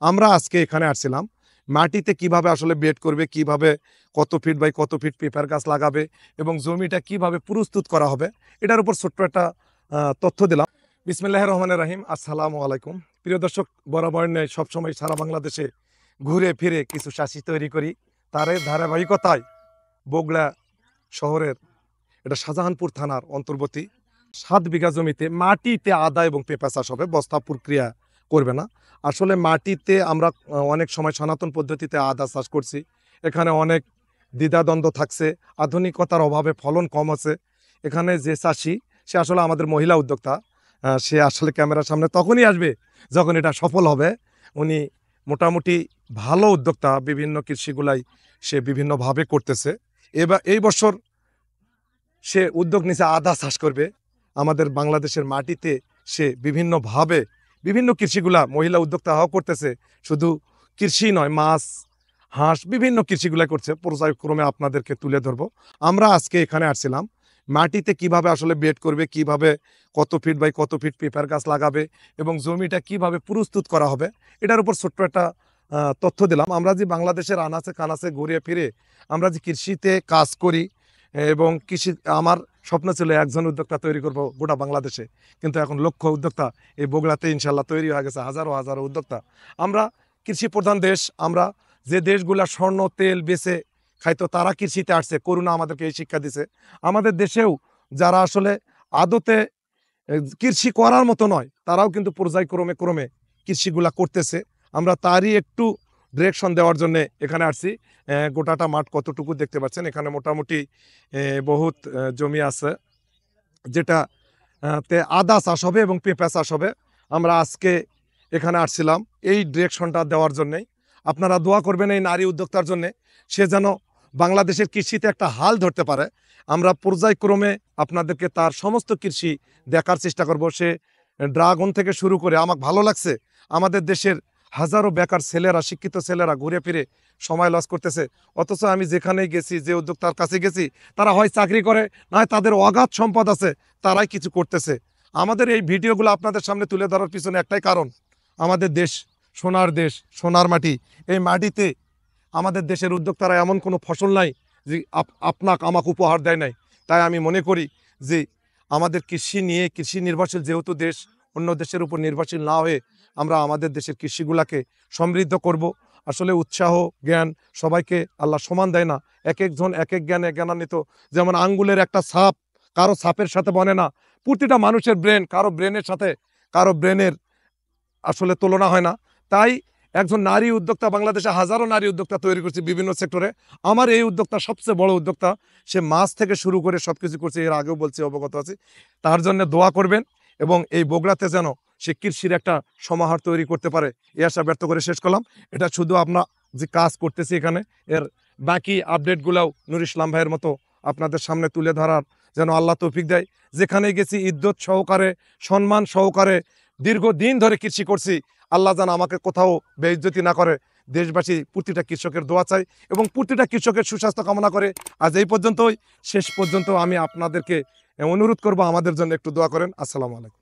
আমরা আজকে এখানে আসছিলাম মাটিতে কিভাবে আসলে বেড করবে, কিভাবে কত ফিট বাই কত ফিট পেঁপের গাছ লাগাবে এবং জমিটা কিভাবে প্রস্তুত করা হবে, এটার উপর ছোট্ট একটা তথ্য দিলাম। বিসমিল্লাহির রহমানির রহিম। আসসালামু আলাইকুম। প্রিয় দর্শক, বরাবর নেই সবসময় সারা বাংলাদেশে ঘুরে ফিরে কিছু চাষি তৈরি করি। তার ধারাবাহিকতায় বগুড়া শহরের এটা শাহজাহানপুর থানার অন্তর্বর্তী 7 বিঘা জমিতে মাটিতে আদা এবং পেঁপা চাষ হবে, বস্তা প্রক্রিয়া করবে না। আসলে মাটিতে আমরা অনেক সময় সনাতন পদ্ধতিতে আদা চাষ করছি, এখানে অনেক দ্বিধাদ্বন্দ্ব থাকছে, আধুনিকতার অভাবে ফলন কম আছে। এখানে যে চাষি সে আসলে আমাদের মহিলা উদ্যোক্তা, সে আসলে ক্যামেরার সামনে তখনই আসবে যখন এটা সফল হবে। উনি মোটামুটি ভালো উদ্যোক্তা, বিভিন্ন কৃষিগুলাই সে বিভিন্নভাবে করতেছে। এবার এই বছর সে উদ্যোগ নিছে আদা চাষ করবে আমাদের বাংলাদেশের মাটিতে। সে বিভিন্নভাবে বিভিন্ন কৃষিগুলা মহিলা উদ্যোক্তা হওয়া করতেছে। শুধু কৃষি নয়, মাছ, হাঁস, বিভিন্ন কৃষিগুলা করছে। পর্যায়ক্রমে আপনাদেরকে তুলে ধরবো। আমরা আজকে এখানে আসছিলাম মাটিতে কিভাবে আসলে বেড করবে, কিভাবে কত ফিট বাই কত ফিট পেঁপের গাছ লাগাবে এবং জমিটা কিভাবে প্রস্তুত করা হবে, এটার উপর ছোট্ট একটা তথ্য দিলাম। আমরা যে বাংলাদেশের আনাচে কানাচে ঘুরে ফিরে আমরা যে কৃষিতে কাজ করি এবং কৃষি, আমার স্বপ্ন ছিল একজন উদ্যোক্তা তৈরি করব গোটা বাংলাদেশে, কিন্তু এখন লক্ষ উদ্যোক্তা এই বগুড়াতে ইনশাল্লাহ তৈরি হয়ে গেছে, হাজারো হাজারো উদ্যোক্তা। আমরা কৃষি প্রধান দেশ, আমরা যে দেশগুলা স্বর্ণ তেল বেচে খাইতো তারা কৃষিতে আসছে। করোনা আমাদেরকে এই শিক্ষা দিছে। আমাদের দেশেও যারা আসলে আদতে কৃষি করার মতো নয়, তারাও কিন্তু পর্যায়ক্রমে ক্রমে কৃষিগুলা করতেছে। আমরা তারই একটু ডিরেকশন দেওয়ার জন্য এখানে আসছি। গোটাটা মাঠ কতটুকু দেখতে পাচ্ছেন, এখানে মোটামুটি বহুত জমি আছে যেটা তে আদা চাষ হবে এবং পেঁপা চাষ হবে। আমরা আজকে এখানে আসছিলাম এই ডিরেকশনটা দেওয়ার জন্যেই। আপনারা দোয়া করবেন এই নারী উদ্যোক্তার জন্যে, সে যেন বাংলাদেশের কৃষিতে একটা হাল ধরতে পারে। আমরা পর্যায়ক্রমে আপনাদেরকে তার সমস্ত কৃষি দেখার চেষ্টা করব। সে ড্রাগন থেকে শুরু করে, আমাকে ভালো লাগছে আমাদের দেশের হাজারো বেকার ছেলেরা, শিক্ষিত ছেলেরা ঘুরে ফিরে সময় লস করতেছে, অথচ আমি যেখানেই গেছি, যে উদ্যোক্তার কাছে গেছি, তারা হয় চাকরি করে, নয় তাদের অগাধ সম্পদ আছে, তারাই কিছু করতেছে। আমাদের এই ভিডিওগুলো আপনাদের সামনে তুলে ধরার পিছনে একটাই কারণ, আমাদের দেশ সোনার দেশ, সোনার মাটি। এই মাটিতে আমাদের দেশের উদ্যোক্তারা এমন কোনো ফসল নাই যে আপনাকে আমাকে উপহার দেয় নাই। তাই আমি মনে করি যে আমাদের কৃষি নিয়ে, কৃষি নির্ভরশীল যেহেতু দেশ, অন্য দেশের উপর নির্ভরশীল না হয়ে আমরা আমাদের দেশের কৃষিগুলাকে সমৃদ্ধ করব। আসলে উৎসাহ, জ্ঞান সবাইকে আল্লাহ সমান দেয় না, এক একজন এক এক জ্ঞানে জ্ঞানান্বিত। যেমন আঙ্গুলের একটা ছাপ কারো ছাপের সাথে বনে না, প্রতিটা মানুষের ব্রেন কারো ব্রেনের সাথে কারো ব্রেনের আসলে তুলনা হয় না। তাই একজন নারী উদ্যোক্তা, বাংলাদেশে হাজারো নারী উদ্যোক্তা তৈরি করছে বিভিন্ন সেক্টরে। আমার এই উদ্যোক্তা সবচেয়ে বড় উদ্যোক্তা, সে মাছ থেকে শুরু করে সব কিছু করছে, এর আগেও বলছি, অবগত আছি। তার জন্য দোয়া করবেন এবং এই বগুড়াতে যেন সে কৃষির একটা সমাহার তৈরি করতে পারে, এই আশা ব্যর্থ করে শেষ করলাম। এটা শুধু আমরা যে কাজ করতেছি এখানে, এর বাকি আপডেটগুলোও নুর ইসলাম ভাইয়ের মতো আপনাদের সামনে তুলে ধরার যেন আল্লাহ তৌফিক দেয়। যেখানে গেছি ইজ্জত সহকারে, সম্মান সহকারে দীর্ঘদিন ধরে কৃষি করছি, আল্লাহ যেন আমাকে কোথাও বেইজ্জতি না করে। দেশবাসী প্রতিটা কৃষকের দোয়া চাই এবং প্রতিটা কৃষকের সুস্বাস্থ্য কামনা করে। আজ এই পর্যন্তই, শেষ পর্যন্ত আমি আপনাদেরকে অনুরোধ করব আমাদের জন্য একটু দোয়া করেন। আসসালামু আলাইকুম।